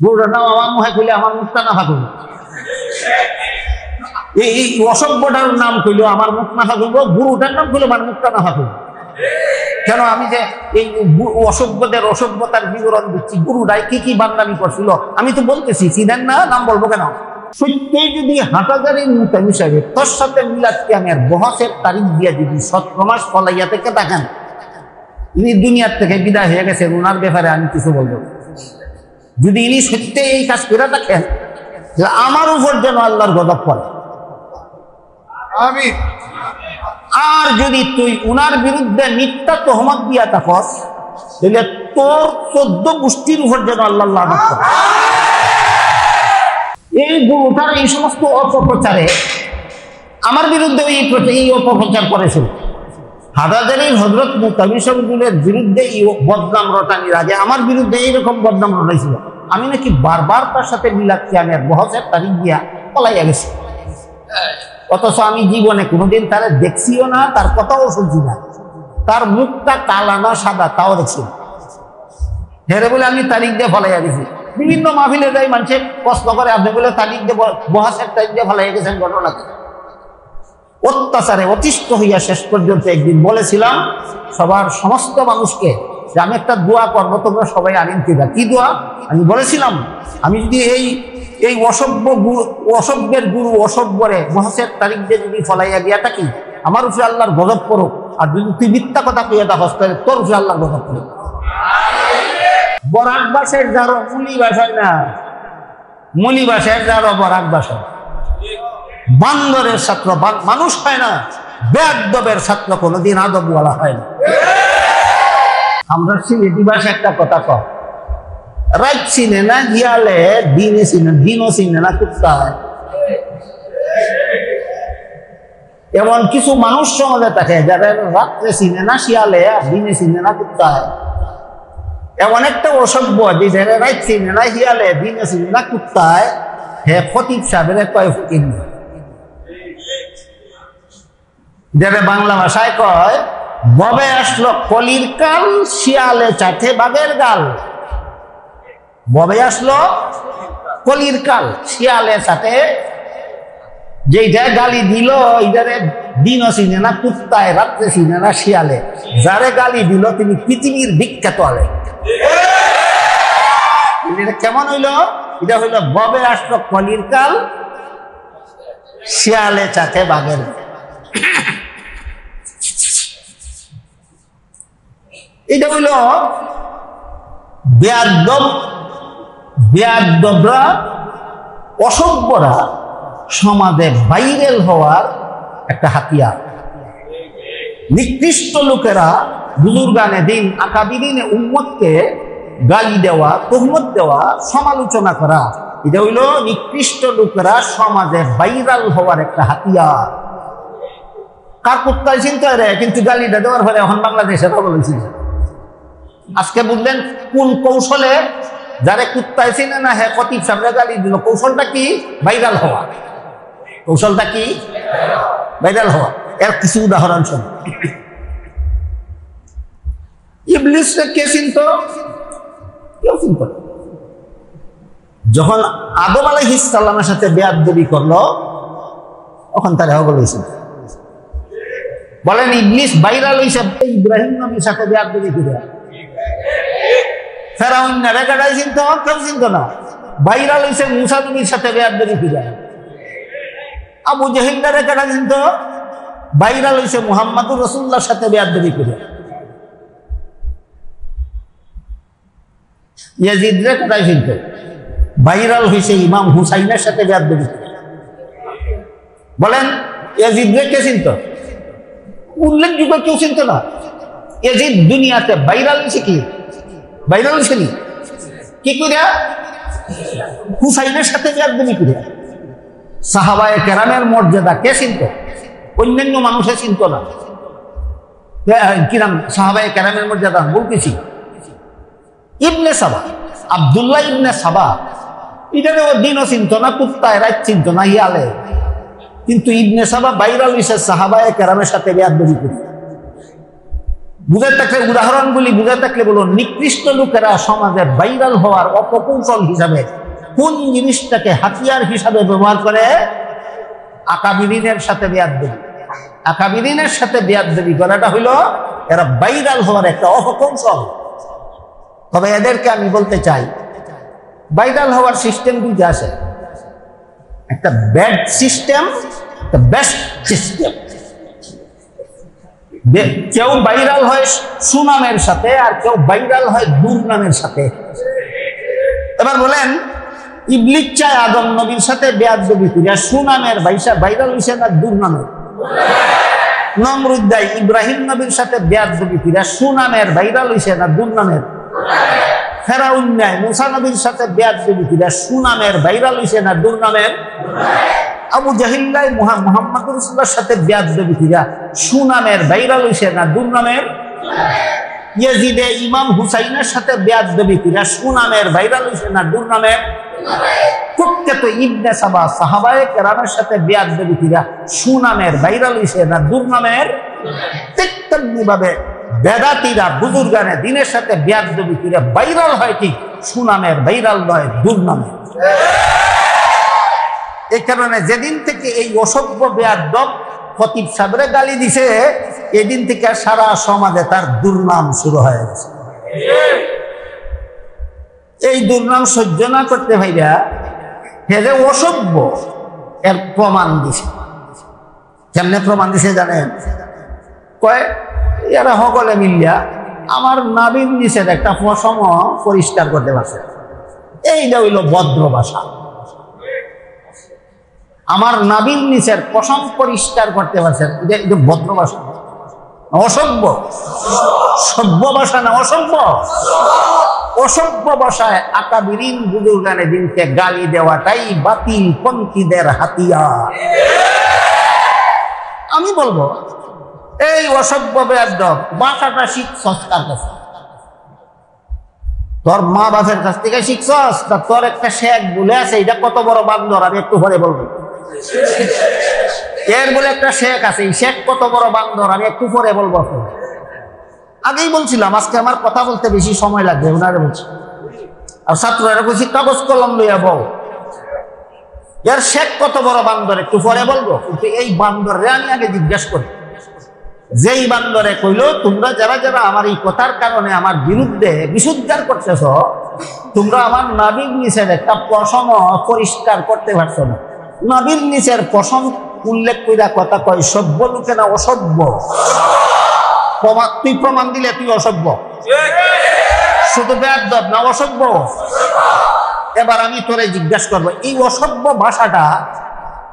গরুটার নাম আমার মুখে কইলে আমার মুখটা না ফাঁকব, এই অসভ্যটার নাম কইলেও আমার মুখ না ফাঁকব, গুরুটার নাম কইলে আমার মুখটা না ফাঁকব। কেন আমি যে এই অসভ্যদের অসভ্যতার বিবরণ দিচ্ছি, গুরুটাই কি কি বান্দামি করছিল আমি তো বলতেছি, চিনেন না, নাম বলবো কেন? সত্যি যদি হাটাজারির মুতাম হিসাবে তোর সাথে মিলাদ কিয়ামের বহসের তারিখ দিয়ে যদি 17 মাস ফলাইয়া থেকে থাকেন, ইনি দুনিয়ার থেকে বিদায় হয়ে গেছেন, ওনার ব্যাপারে আমি কিছু বলবো। যদি ইনি সত্যি এই কাজ করে থাকেন, আমার উপর যেন আল্লাহর গজব পড়ে। আর যদি তুই উনার বিরুদ্ধে মিথ্যা তহমত দিয়া থাকস, তাহলে তোর 14 গোষ্ঠীর উপর যেন আল্লাহ লানত করে। এই গুরুটার এই সমস্ত অপপ্রচারে আমার বিরুদ্ধে এই অপপ্রচার করেছিল। হাটাজারির হযরত মুতাবিসগুলের বিরুদ্ধে এই বদনাম রটানির আগে আমার বিরুদ্ধে এইরকম বদনাম রটাইছিল। আমি নাকি বারবার তার সাথে মিলাদ কিয়ামের বহসের তারিখ দিয়া পলাইয়া গেছি, অথচ আমি জীবনে কোনোদিন তারা দেখছিও না, তার কথাও শুনছি না, তার মুখটা কালা না সাদা তাও দেখছি না। হেরে বলে আমি তারিখ দিয়ে ফলাইয়া গেছি। বিভিন্ন মাহফিলে যাই মানুষে প্রশ্ন করে, আপনি বলে তারিখ দিয়ে বহসের তারিখ দিয়ে ফলাইয়া গেছেন, ঘটনাকে অত্যাচারে অতিষ্ঠ হইয়া শেষ পর্যন্ত একদিন বলেছিলাম সবার সমস্ত মানুষকে যে আমি একটা দোয়া করবো, তোমরা সবাই আনিন দিবা। কি দোয়া? আমি বলেছিলাম, আমি যদি এই অসভ্যের গুরু অসভ্যরে বহসের তারিখ দিয়ে যদি ফলাইয়া গিয়া থাকি, আমার উপরে আল্লাহর গজব পড়ুক। আর যদি তুই মিথ্যা কথা কইয়া থাকস, তাহলে তোর উপরে আল্লাহর গজব পড়ুক। বরাক বাসের যারো মুলি বাসায় না, মুলি বাসের যারো বরাক বাসায়। বান্দরের ছাত্র মানুষ হয় না, বেয়াদবের ছাত্র কোনোদিন আদব বলা হয় না। আমরা সিলেটি ভাষা একটা কথা কয়, রাত চিনে না গিয়ালে দিনে চিনে, দিনও চিনে না কুত্তায়। এমন কিছু মানুষ সমাজে থাকে যারা রাত্রে চিনে না শিয়ালে, আর দিনে চিনে না কুত্তায়। এমন একটা অসভ্য যে যারা রাত চিনে না শিয়ালে, দিনে চিনে না কুত্তায়, হে ফতিব সাহেবের কয় ফকির না। যারা বাংলা ভাষায় কয়, ববে আসলো কলির কাল, শিয়ালে চাটে বাঘের গাল। ববে আসলো কলির কাল, শিয়ালে চাটে, যেটা গালি দিল এটারে দিনও চিনে না কুত্তায়, রাত্রে চিনে না শিয়ালে। যারে গালি দিল তিনি পৃথিবীর বিখ্যাত আলে। এটা কেমন হইল? এটা হইল ববে আসলো কলির কাল, শিয়ালে চাটে বাঘের গাল। এটা হইল বেয়াদবরা, অসভ্যরা সমাজে ভাইরাল হওয়ার একটা হাতিয়ার। নিকৃষ্ট লোকেরা বুজুর্গানে দিন আকাবিরিনে উম্মতকে গালি দেওয়া, তহমত দেওয়া, সমালোচনা করা, এটা হইল নিকৃষ্ট লোকেরা সমাজে ভাইরাল হওয়ার একটা হাতিয়ার। কার কুত্তায় চিন্তা রে, কিন্তু গালিটা দেওয়ার ফলে এখন বাংলাদেশে বলেছি। আজকে বুঝলেন কোন কৌশলে যারে কুত্তায় চিনে না, হ্যাঁ খতিব সাহেবরা গালি দিল। কৌশলটা কি? ভাইরাল হওয়া। কৌশলটা কি? ভাইরাল হওয়া। এর কিছু উদাহরণ শুনুন। ইবলিসকে কে চিনত? কেউ চিনত না। যখন আদম আলাইহিস সালামের সাথে বেয়াদবি করলো, তখন তারা বলেছিল, বলেন ইবলিস ভাইরাল হইছে ইব্রাহিম নবীর সাথে বেয়াদবি করে। ফেরাউন রেগাটাই চিনত? কেউ চিনত না। ভাইরাল হইছে মুসা নবীর সাথে বেয়াদবি করে। আবু জাহিল রেগাটা চিনত? ভাইরাল হইছে মুহাম্মাদুর রাসূলুল্লাহর সাথে বেয়াদবি করে। ইয়াজিদ রেগাটাই চিনত? ভাইরাল হইছে ইমাম হুসাইনের সাথে বেয়াদবি করে। বলেন ইয়াজিদ কে চিনত? উল্লেখযোগ্য কেউ চিনত না। ইয়াজিদ দুনিয়াতে ভাইরাল হইছে কি? ভাইরাল হইছে কি করিয়া? হুসাইনের সাথে বেয়াদবি করে। সাহাবায়ে কেরামের মর্যাদা কে চিনত? অন্যান্য মানুষে চিনত না। কি নাম? সাহাবায়ে কেরামের মর্যাদা বলতেছি। ইবনে সাবা, আব্দুল্লাহ ইবনে সাবা, এটারও দিনও চিনত না, কুত্তায় রাত চিনত না, ইয়ালে। কিন্তু ইবনে সাবা ভাইরাল হইছে সাহাবায়ে কেরামের সাথে বেয়াদবি করে। বুঝে থাকলে উদাহরণগুলি বুঝে থাকলে বলুন, নিকৃষ্ট লোকেরা সমাজে ভাইরাল হওয়ার অপকৌশল হিসাবে কোন জিনিসটাকে হাতিয়ার হিসাবে ব্যবহার করে? আকাবিরিনের সাথে বেয়াদবি। আকাবিরিনের সাথে বেয়াদবি করাটা হইলো এরা ভাইরাল হওয়ার একটা অপকৌশল। তবে এদেরকে আমি বলতে চাই, ভাইরাল হওয়ার সিস্টেম দুইটা আছে, একটা ব্যাড সিস্টেম, একটা বেস্ট সিস্টেম। কেউ ভাইরাল হয় সুনামের সাথে, আর কেউ ভাইরাল হয় দুর্নামের সাথে। এবার বলেন, ইবলিস চায় আদম নবীর সাথে বেয়াদবি করিয়া সুনামের ভাইরাল হইছে না দুর্নামের? নমরুদ দেয় ইব্রাহিম নবীর সাথে বেয়াদবি করিয়া সুনামের ভাইরাল হইছে না দুর্নামের? ফেরাউন নেয় মুসা নবীর সাথে বেয়াদবি করিয়া সুনামের ভাইরাল হইছে না দুর্নামের? আবু জাহিল্লাই মুহাম্মদ রাসূলুল্লাহর সাথে বেয়াদবি করিয়া সুনামের ভাইরাল হইছে না দুর্নামের? ইয়াজিদে ইমাম হুসাইনের সাথে বেয়াদবি করিয়া সুনামের ভাইরাল হইছে না দুর্নামের? কুখ্যাত ইবনে সাবা সাহাবায়ে কেরামের সাথে বেয়াদবি করিয়া সুনামের ভাইরাল হইছে না দুর্নামের? তেমনিভাবে বেদাতীরা বুজুর্গানে দ্বীনের সাথে বেয়াদবি করিয়া ভাইরাল হয়, ঠিক সুনামের ভাইরাল নয়, দুর্নামের। এই কারণে যেদিন থেকে এই অসভ্য বেয়াদব খতিব সাহেবরে গালি দিছে, এদিন থেকে সারা সমাজে তার দুর্নাম শুরু হয়ে গেছে। এই দুর্নাম সহ্য না করতে ভাইরা হে যে অসভ্য, এর প্রমাণ দিছে। কেমনে প্রমাণ দিছে জানেন? কয় এরা সকলে মিলিয়া আমার নাবির নিচের একটা পশম পরিষ্কার করতে পারছে। এইটা হইল ভদ্র ভাষা। আমার নাবির নিচের পশম পরিষ্কার করতে পারছেন, এটা ভদ্র ভাষা, অসভ্য। সভ্য ভাষা না, অসভ্য। অসভ্য ভাষায় আকাবিরিন বুজুর্গানে দিনকে গালি দেওয়াটাই বাতিল পন্থীদের হাতিয়ার। আমি বলবো, এই অসভ্য বেয়াদব ভাষাটা শিখছস কার কাছে? তোর মা বাপের কাছ থেকে শিখছস? তা তোর একটা শেখ বলে আছে, এটা কত বড় বান্দর, আমি একটু পরে বলবো। এর বলে একটা শেখ আছে, এই শেখ কত বড় বান্দর, আমি একটু পরে বলবো। আগেই বলছিলাম আজকে আমার কথা বলতে বেশি সময় লাগবে, ওনারে বলছি। আর ছাত্ররা বলছি কাগজ কলম লইয়া বল, এর শেখ কত বড় বান্দর একটু পরে বলবো। কিন্তু এই বান্দরে আমি আগে জিজ্ঞাসা করি, যেই বান্দরে কইল তোমরা যারা যারা আমার এই কথার কারণে আমার বিরুদ্ধে বিশুদ্ধার করতেছ, তোমরা আমার নাবির নিচের একটা পশম পরিষ্কার করতে পারছো না। নাবির নিচের পশম উল্লেখ কইরা কথা কয় সভ্য লোকে না অসভ্য? তুই প্রমাণ দিলে তুই অসভ্য, শুধু বেয়াদব না, অসভ্য। এবার আমি তোরে জিজ্ঞাসা করবো, এই অসভ্য ভাষাটা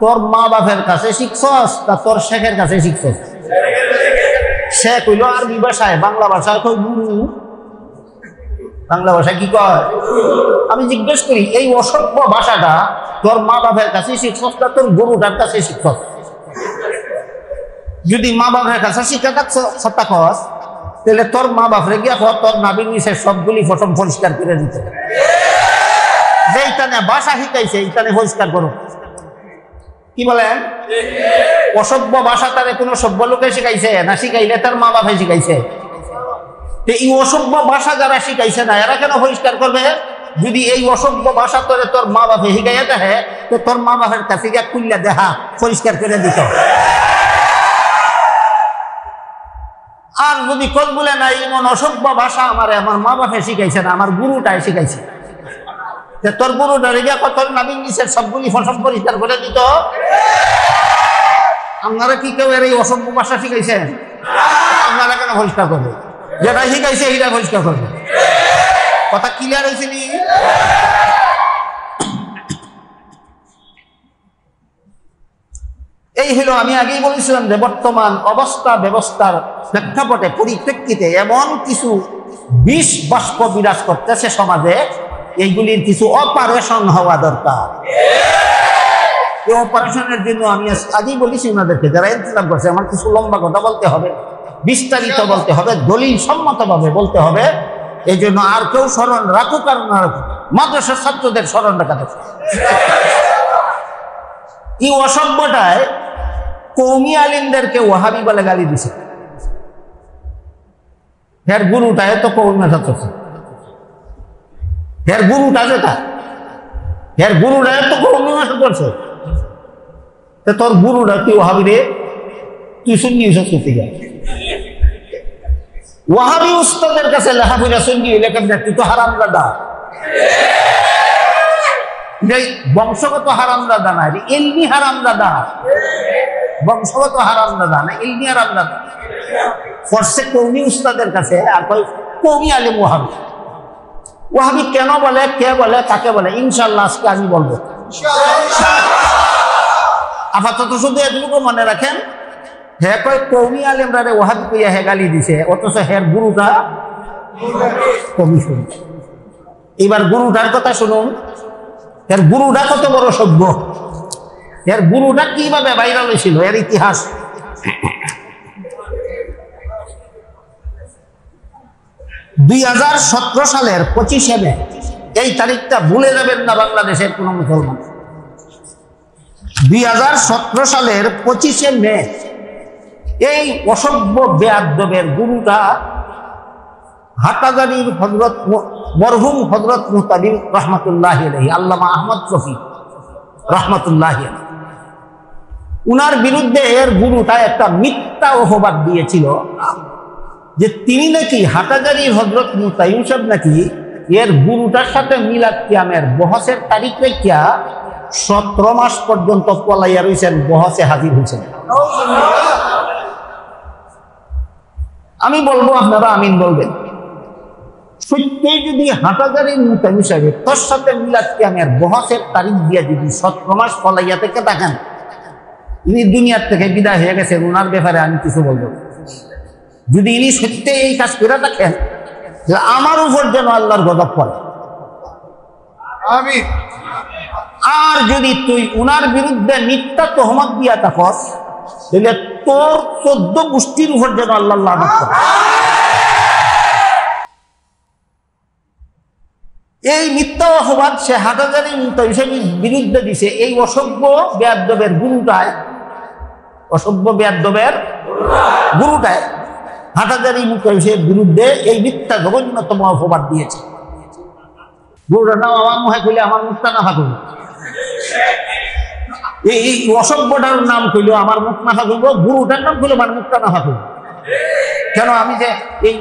তোর মা বাপের কাছে শিখছস না তোর শেখের কাছে শিখছস? শেখ হইল আরবি ভাষায়, বাংলা ভাষায় কই গুরু। বাংলা ভাষায় কি কয়? আমি জিজ্ঞেস করি, এই অসভ্য ভাষাটা তোর মা বাপের কাছে শিখছস না তোর গুরুটার কাছে শিখছস? যদি মা বাপের কাছে শিখে থাকস, তাহলে তোর মা বাপরে গিয়া তোর নাবির নিচে সবগুলি ফসম পরিষ্কার করে দিতে। যেইখানে ভাষা শিখাইছে এইখানে পরিষ্কার করো। কি বলেন? অসভ্য ভাষা তারে কোনো সভ্য লোকে শিখাইছে না, শিখাইলে তার মা বাপে শিখাইছে? এই অসভ্য ভাষা যারা শিখাইছে না, এরা কেন পরিষ্কার করবে? যদি এই অসভ্য ভাষা তোরে তোর মা বাপে শিখাইয়া দেখে, তো তোর মা বাপের কাছে গিয়া খুললে দেখা পরিষ্কার করে দিত। আর যদি কোন বলে না এমন অসভ্য ভাষা আমার মা বাপে শিখাইছে না, আমার গুরুটাই শিখাইছে, তোর গুরুটা রেগে তোর নাবির নিচের সবগুলি ফসল পরিষ্কার করে দিত। আপনারা কি কেউ এর এই অসভ্য ভাষা শিখাইছেন? আপনারা কেন পরিষ্কার করবে? যেটা শিখাইছে সেটা পরিষ্কার করবে। কথা ক্লিয়ার হয়েছে নি? এই হলো, আমি আগেই বলেছিলাম যে বর্তমান অবস্থা ব্যবস্থার প্রেক্ষাপটে পরিপ্রেক্ষিতে এমন কিছু বিষ বাষ্প বিরাজ করতেছে সমাজে, এইগুলির কিছু অপারেশন হওয়া দরকার। এই অপারেশনের জন্য আমি আগেই বলেছি ওনাদেরকে, যারা ইন্তজাম করছে, আমার কিছু লম্বা কথা বলতে হবে, বিস্তারিত বলতে হবে, দলিল সম্মতভাবে বলতে হবে। এই জন্য আর কেউ স্মরণ রাখুক আর না রাখুক, মাদ্রাসার ছাত্রদের স্মরণ রাখা দরকার। এই অসভ্যটায় কওমি আলিমদেরকে ওয়াহাবি বলে গালি দিছে। হের গুরুটা এত কবি মেথা চলছে, হের গুরুটা যেটা, হের গুরুটা এত কবি মেথা করছে, তোর গুরুটা তুই ওহাবি রে, তুই শুনবি করতে গেল ওয়াহাবি উস্তাদের কাছে লেখাপড়া শুনবি লেখেন না, তুই তো হারাম দাদা। বংশগত হারাম দাদা না, এলমি হারাম দাদা, বংশগত হারাম দাদা না, এলমি হারাম দাদা। ফরসে কৌমি উস্তাদের কাছে আর কৌমি আলেম ওয়াহাবি। ওয়াহাবি কেন বলে, কে বলে, কাকে বলে, ইনশাল্লাহ আজকে আমি বলবো। আপাতত শুধু এটুকু মনে রাখেন, হে কয় কৌমি আলেমরা রে ওয়াহাবি কইয়া হে গালি দিছে, অথচ হের গুরুটা কৌমি শুনুন। এবার গুরুটার কথা শুনুন, এর গুরুটা কত বড় সভ্য, এর গুরুটা কিভাবে ভাইরাল হয়েছিল, এর ইতিহাস। 2017 সালের 25শে মে, এই তারিখটা ভুলে যাবেন না বাংলাদেশের কোন মুসলমান। 2017 সালের 25শে মে এই অসভ্য বেয়াদবের গুরুটা হাটাজারির হযরত মরহুম হযরত মুহতামিম রহমাতুল্লাহি আলাইহি, আল্লামা আহমদ শফী রহমাতুল্লাহি আলাইহি, উনার বিরুদ্ধে এর গুরুটা একটা মিথ্যা অপবাদ দিয়েছিল যে তিনি নাকি হাটাজারির হযরত মুহতামিম সাহেব নাকি এর গুরুটার সাথে মিলাদ কিয়ামের বহসের তারিখ রেখিয়া 17 মাস পর্যন্ত পলাইয়া রয়েছেন, বহসে হাজির হয়েছেন। আমি বলবো, আপনারা আমিন বলবেন। সত্যি যদি হাটাজারির মুহতামিম সাহেব তোর সাথে মিলাদ কিয়ামের বহসের তারিখ দিয়ে যদি 17 মাস পলাইয়া থেকে থাকেন, ইনি দুনিয়ার থেকে বিদায় হয়ে গেছেন, ওনার ব্যাপারে আমি কিছু বলবো। যদি ইনি সত্যি এই কাজ করে থাকেন, আমার উপর যেন আল্লাহর গজব পড়ে। আর যদি তুই উনার বিরুদ্ধে মিথ্যা তহমত দিয়া থাকস, তাহলে তোর 14 গোষ্ঠীর উপর যেন আল্লাহ লানত করে। এই মিথ্যা অপবাদ সে হাটাজারি মুহতামিমের বিরুদ্ধে দিছে এই অসভ্য বেয়াদবের গুরুটায়, অসভ্য বেয়াদবের গুরুটায় হাটাজারি মুহতামিমের বিরুদ্ধে এই মিথ্যা জঘন্যতম অপবাদ দিয়েছে। গুরুটার নাম আমার মুখে কইলে আমার মুখটা না ফাঁকুন, এই অসভ্যটার নাম কইলেও আমার মুখ না ফাঁকুব, গুরুটার নাম কইলে আমার মুখটা না ফাঁকুব। কেন আমি যে এই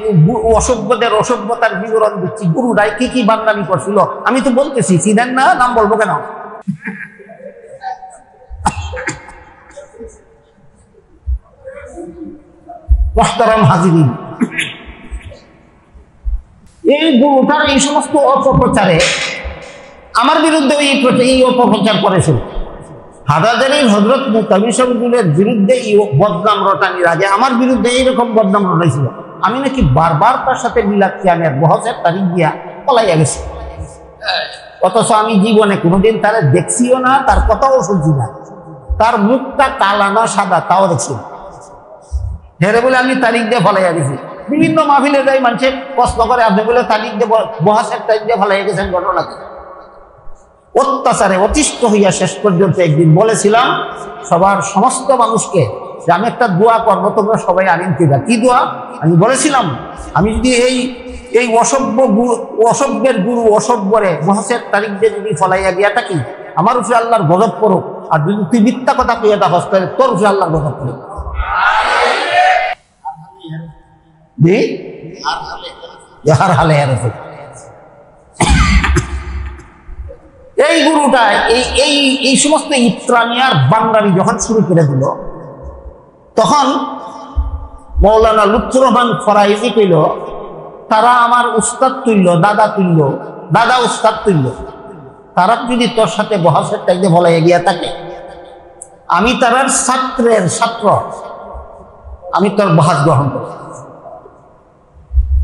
অসভ্যদের অসভ্যতার বিবরণ দিচ্ছি, গুরুটাই কি কি বাঙালি করছিল আমি তো বলতেছি, চিনেন না, নাম বলবো কেন? মুহতারাম হাজিরিন, এই গুরুটার এই সমস্ত অপপ্রচারে আমার বিরুদ্ধে এই অপপ্রচার করেছিল। হাটাজারির হযরত মুহতামিম সাহেবের বিরুদ্ধে এই বদনাম রটানির আগে আমার বিরুদ্ধে এইরকম বদনাম রটাইছিল, আমি নাকি বারবার তার সাথে মিলাদ কিয়ামের বহসের তারিখ দিয়া পলাইয়া গেছি, অথচ আমি জীবনে কোনোদিন তারা দেখছিও না, তার কথাও শুনছি না, তার মুখটা কালা না সাদা তাও দেখছি না। হেরে বলে আমি তারিখ দিয়ে ফলাইয়া গেছি। বিভিন্ন মাহফিলে যাই মানুষে প্রশ্ন করে, আপনি বলে তারিখ দিয়ে বহসের তারিখ দিয়ে ফলাইয়া গেছেন, ঘটনাকে অত্যাচারে অতিষ্ঠ হইয়া শেষ পর্যন্ত একদিন বলেছিলাম সবার সমস্ত মানুষকে যে আমি একটা দোয়া করবো, তোমরা সবাই আমিন দিবা। কি দোয়া? আমি বলেছিলাম, আমি যদি এই অসভ্যের গুরু অসভ্যরে বহসের তারিখ দিয়ে যদি ফলাইয়া গিয়া থাকি, আমার উপরে আল্লাহর গজব করুক, আর যদি তুই মিথ্যা কথা কইয়া থাকস তাহলে তোর উপরে আল্লাহর গজব করুক। হার হালে হারে এই গুরুটা এই সমস্ত ইত্রামিয়ার বাঙালি যখন শুরু করে দিল, তখন মৌলানা লুৎফুর রহমান ফরাইজি কইল তারা আমার উস্তাদ তুল্য, দাদা তুল্য, দাদা উস্তাদ তুল্য, তারা যদি তোর সাথে বহসের টাইতে বলা এগিয়ে থাকে, আমি তার ছাত্রের ছাত্র, আমি তোর বহাস গ্রহণ করব।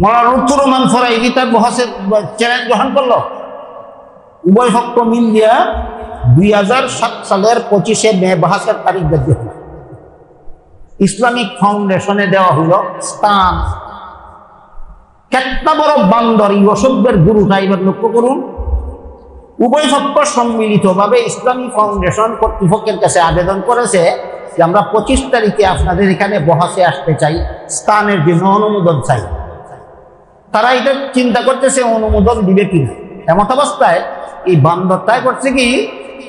মৌলানা লুৎফুর রহমান ফরাইজি তার বহসের চ্যালেঞ্জ গ্রহণ করলো। উভয় পক্ষ মিল দিয়া 2007 সালের 25শে মে বহসের তারিখ দেওয়া হল। ইসলামিক ফাউন্ডেশনে দেওয়া হইল স্থান। কেতটা বড় বান্দর এই অসভ্যের গুরুটা, এবার লক্ষ্য করুন। উভয় পক্ষ সম্মিলিতভাবে ইসলামী ফাউন্ডেশন কর্তৃপক্ষের কাছে আবেদন করেছে যে আমরা 25 তারিখে আপনাদের এখানে বহসে আসতে চাই, স্থানের জন্য অনুমোদন চাই। তারা এটা চিন্তা করতেছে অনুমোদন দিবে কিনা। এমত অবস্থায় এই বান্দরটাই করছে কি,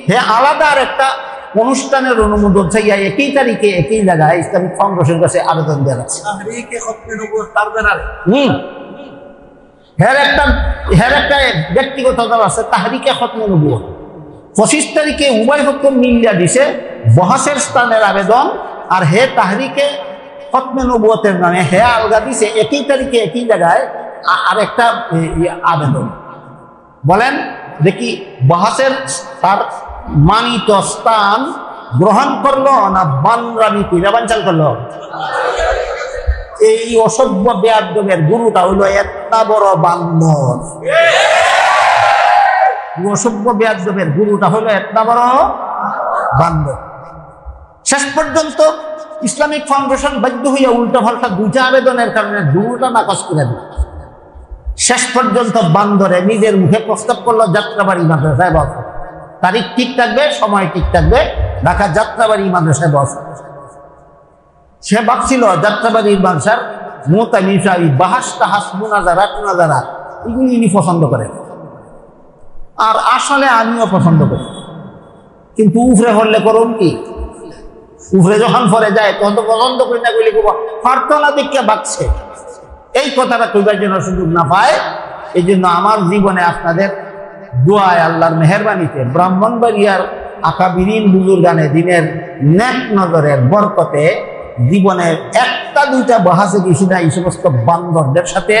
হে আলাদা আর একটা অনুষ্ঠানের অনুমোদন চাইয়া একই তারিখে একই জায়গায় ইসলামিক ফাউন্ডেশনের কাছে আবেদন দেওয়া আছে। হের একটা ব্যক্তিগত দল আছে তাহরিকে খতমে নবুয়ত। 25 তারিখে উভয় পক্ষ মিলিয়া দিছে বহাসের স্থানের আবেদন, আর হে তাহরিকে খতমে নবুয়তের নামে হে আলগা দিছে একই তারিখে একই জায়গায় আর একটা আবেদন। বলেন দেখি বহাসের তার মানিত স্থান গ্রহণ করলো না বানরামি কইরা বানচাল করলো? এই অসভ্য বেয়াদবের গুরুটা হইল একটা বড় বান্দর। অসভ্য বেয়াদবের গুরুটা হইল একটা বড় বান্দর। শেষ পর্যন্ত ইসলামিক ফাউন্ডেশন বাধ্য হইয়া উল্টা পাল্টা দুইটা আবেদনের কারণে দুটা নাকচ করে দিল। শেষ পর্যন্ত বান্দরে নিজের মুখে প্রস্তাব করলো যাত্রাবাড়ি মাদ্রাসায় বস, তারিখ ঠিক থাকবে, সময় ঠিক থাকবে, ঢাকা যাত্রাবাড়ি মাদ্রাসায় বস। সে ভাবছিল যাত্রাবাড়ির মাদ্রাসার মুতামিম সাহেব বাহাস তাহাস মুনাজারা টুনাজারা এগুলি ইনি পছন্দ করেন, আর আসলে আমিও পছন্দ করি। কিন্তু উফরে হলে করুন কি, উফরে যখন পরে যায় তখন তো পছন্দ করি না বলে প্রার্থনা দিককে বাঁচছে। এই কথাটা কইবার জন্য সুযোগ না পায়। এই জন্য আমার জীবনে আপনাদের দোয়ায় আল্লাহর মেহেরবানিতে ব্রাহ্মণবাড়িয়ার আকাবিরিন বুজুর্গানে দিনের নেক নজরের বরকতে জীবনের একটা দুইটা বহাসে কিছু না, এই সমস্ত বান্দরদের সাথে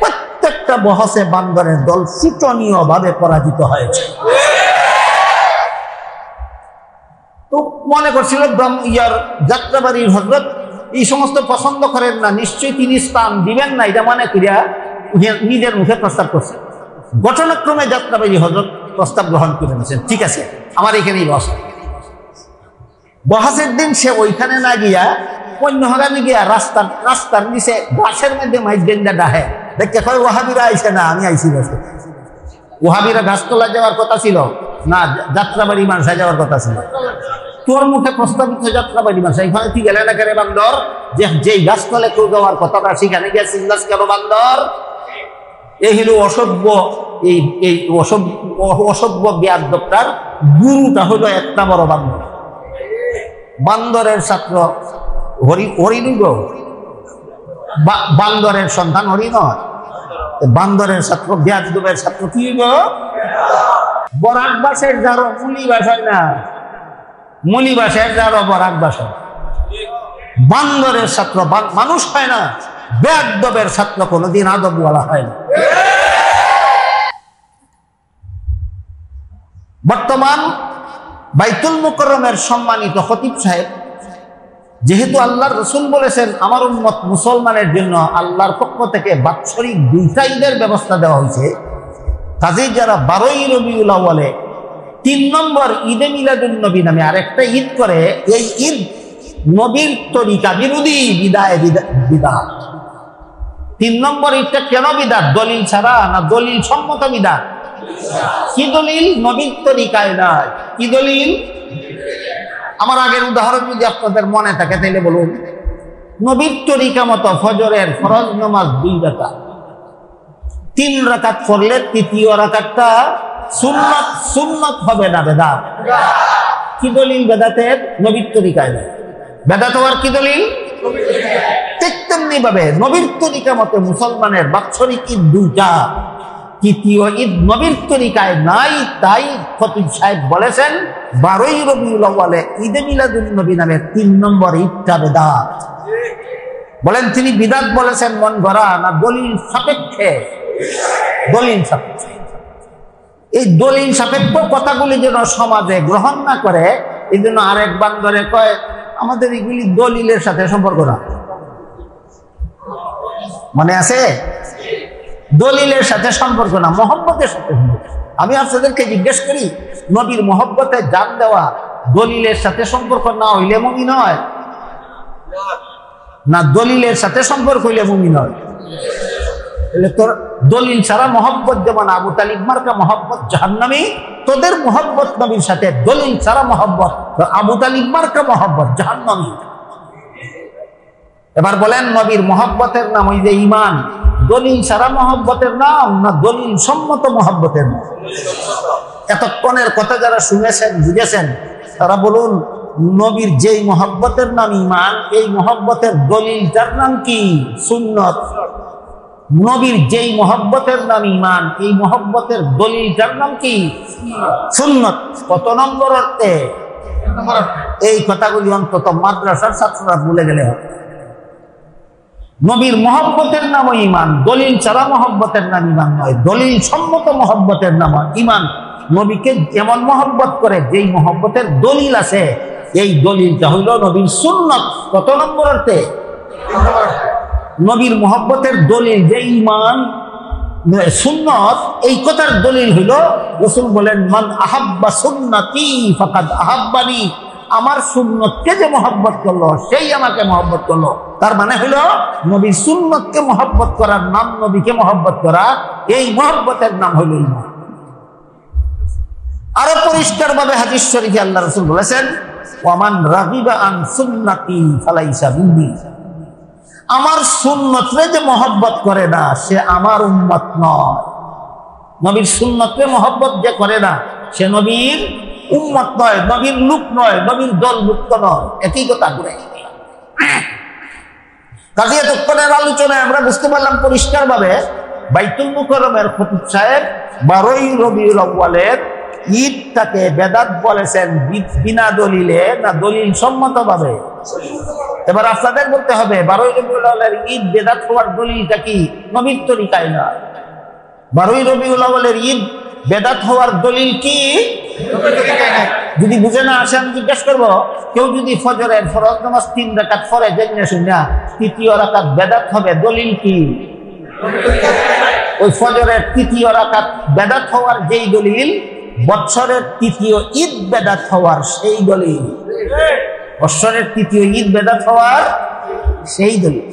প্রত্যেকটা বহাসে বান্দরের দল শোচনীয় ভাবে পরাজিত হয়েছে। তো মনে করছিল যাত্রাবাড়ির হজরত এই সমস্ত পছন্দ করেন না, নিশ্চয়ই তিনি স্থান দিবেন না, এটা মনে করিয়া নিজের মুখে প্রস্তাব করছে। ঘটনাক্রমে যাত্রাবাড়ি হজরত প্রস্তাব গ্রহণ করে নিয়েছেন, ঠিক আছে আমার এখানেই বস। বহাসের দিন সে ওইখানে না গিয়া অন্য হগানে গিয়া রাস্তার নিচে গাছের মধ্যে মাইজেন্ডা ডাহে দেখতে কয় ওহাবিরা আইসে না, আমি আইসি বসে। ওহাবিরা গাছতলা যাওয়ার কথা ছিল না, যাত্রাবাড়ি মানসায় যাওয়ার কথা ছিল। তোর মুখে প্রস্তাবিত যাত্রাবাড়ি মানসা, এখানে তুই গেলে না কেন বান্দর? যেই গাছতলে কেউ যাওয়ার কথাটা সেখানে গিয়ে চিন্তাস কেন বান্দর? এই হলো অসভ্য, এই অসভ্য বেয়াদবটার গুরুটা হলো একটা বড় বান্দর। বান্দরের ছাত্র হরিণ গো, বান্দরের সন্তান হরি নয়, বান্দরের ছাত্র বেয়াদবের ছাত্র কি গো? বরাক বাসের যারো মুলি বাসায় না, মুলি বাসায় যারো বরাক বাসায়। বান্দরের ছাত্র মানুষ হয় না, বেয়াদবের ছাত্র কোনোদিন আদব বলা হয় না। বর্তমান বাইতুল মুকাররমের সম্মানিত খতিব সাহেব, যেহেতু আল্লাহর রসুল বলেছেন আমার উম্মত মুসলমানের জন্য আল্লাহর পক্ষ থেকে বাৎসরিক 2টা ঈদের ব্যবস্থা দেওয়া হয়েছে, কাজেই যারা 12ই রবিউল আউয়ালে 3 নম্বর ঈদে মিলাদুন নবী নামে আরেকটা ঈদ করে, এই ঈদ নবীর তরিকা বিরোধী, বিদাত। 3 নম্বর ঈদটা কেন বিদাত? দলিল ছাড়া না দলিল সম্মত বিদাত? কি দলিল? নবীর তরিকায় নাই। কি দলিল? আমার আগের উদাহরণ যদি আপনাদের মনে থাকে তাহলে বলুন। নবীর তরিকা মতো ফজরের ফরজ নামাজ 2 রাকাত, 3 রাকাত পড়লে 3য় রাকাতটা সুন্নত হবে না, বেদাত। কি দলিল বেদাতের? নবীর তরিকায় নাই। বেদাত হওয়ার কি দলিল? ঠিক তেমনি ভাবে নবীর তরিকা মতো মুসলমানের বাৎসরিক ঈদ 2টা, 3য় ঈদ নবীর তরিকায় নাই। তাই খতিব সাহেব বলেছেন 12ই রবিউল আউয়ালে ঈদে মিলাদুন নবী নামে 3 নম্বর ঈদটা বেদাত। বলেন তিনি বিদাত বলেছেন মন গড়া না দলিল সাপেক্ষে? দলিল সাপেক্ষে। এই দলিল সাপেক্ষ কথাগুলি যেন সমাজে গ্রহণ না করে, এই জন্য আরেক বান্দরে কয় আমাদের এগুলি দলিলের সাথে সম্পর্ক না। মনে আছে? দলিলের সাথে সম্পর্ক না, মহব্বতের সাথে সম্পর্ক। আমি আপনাদেরকে জিজ্ঞেস করি, নবীর মহব্বতে জান দেওয়া দলিলের সাথে সম্পর্ক না হইলে মুমিন হয় না দলিলের সাথে সম্পর্ক হইলে মুমিন হয়? তোর দলিল ছাড়া মহব্বত, যেমন আবু তালিব মার্কা মহব্বত জাহান্নামী, তোদের মহব্বত নবীর সাথে দলিল ছাড়া মহব্বত, আবু তালিব মার্কা মহব্বত জাহান্নামী। এবার বলেন নবীর মহব্বতের নাম ওই যে ঈমান, দলিল ছাড়া মহব্বতের নাম, না দলিল সম্মত মহব্বতের নাম? এতক্ষণের কথা যারা শুনেছেন বুঝেছেন তারা বলুন, নবীর যেই মহব্বতের নাম ঈমান, এই মহব্বতের দলিলটার নাম কি? সুন্নত। নবীর যেই মহব্বতের নাম ঈমান, এই মহব্বতের দলিলটার নাম কি? সুন্নত। কত নম্বর অর্থে? এই কথাগুলি অন্তত মাদ্রাসার ছাত্ররা ভুলে গেলে হবে। নবীর মহব্বতের নাম ঈমান, দলিল ছাড়া মহব্বতের নাম ঈমান নয়, দলিল সম্মত মহব্বতের নাম ঈমান। নবীকে এমন মহব্বত করে যেই মহব্বতের দলিল আছে, এই দলিলটা হইল নবীর সুন্নত। কত নম্বর অর্থে? নবীর মহব্বতের দলিল যে ঈমান সুন্নত, এই কথার দলিল হইল রাসূল বলেন, মান আহাব্বা সুন্নতি ফাকাদ আহাব্বানি, আমার সুন্নতকে যে মহব্বত করলো সেই আমাকে মহব্বত করলো। তার মানে হলো নবীর সুন্নতকে মহব্বত করার নাম নবীকে মহব্বত করা, এই মহব্বতের নাম হইল ঈমান। আরো পরিষ্কার ভাবে হাদিস শরীফে আল্লাহ রাসূল বলেছেন, ওয়ামান রাগিবা আন সুন্নতি ফালাইসা মিন্নি, আমার সুন্নতরে যে মহব্বত করে না সে আমার উম্মত নয়। নবীর সুন্নতরে মহব্বত যে করে না সে নবীর উম্মত নয়, নবীর লোক নয়, নবীর দলভুক্ত নয়। একই কথা করে কাজে এতক্ষণের আলোচনায় আমরা বুঝতে পারলাম পরিষ্কার ভাবে, বাইতুল মুকাররমের খতিব সাহেব 12ই রবিউল আউয়ালের ঈদটাকে বেদাত বলেছেন বিনা দলিলে, না দলিল সম্মত ভাবে? এবার আপনাদের বলতে হবে 12ই রবিউল আউয়ালের ঈদ বেদাত হওয়ার দলিলটা কি? নবীর তরিকায় না। 12ই রবিউল আউয়ালের ঈদ বেদাত হওয়ার দলিল কি? যদি বুঝে না আসে আমি জিজ্ঞেস করবো, কেউ যদি ফজরের ফরজ নামাজ 3 রাকাত পড়ে জেনে শুনে তৃতীয় রাকাত বেদাত হবে, দলিল কি? ওই ফজরের তৃতীয় রাকাত বেদাত হওয়ার যেই দলিল, বৎসরের তৃতীয় ঈদ বেদাত হওয়ার সেই দলিল। বৎসরের তৃতীয় ঈদ বেদাত হওয়ার সেই দলিল।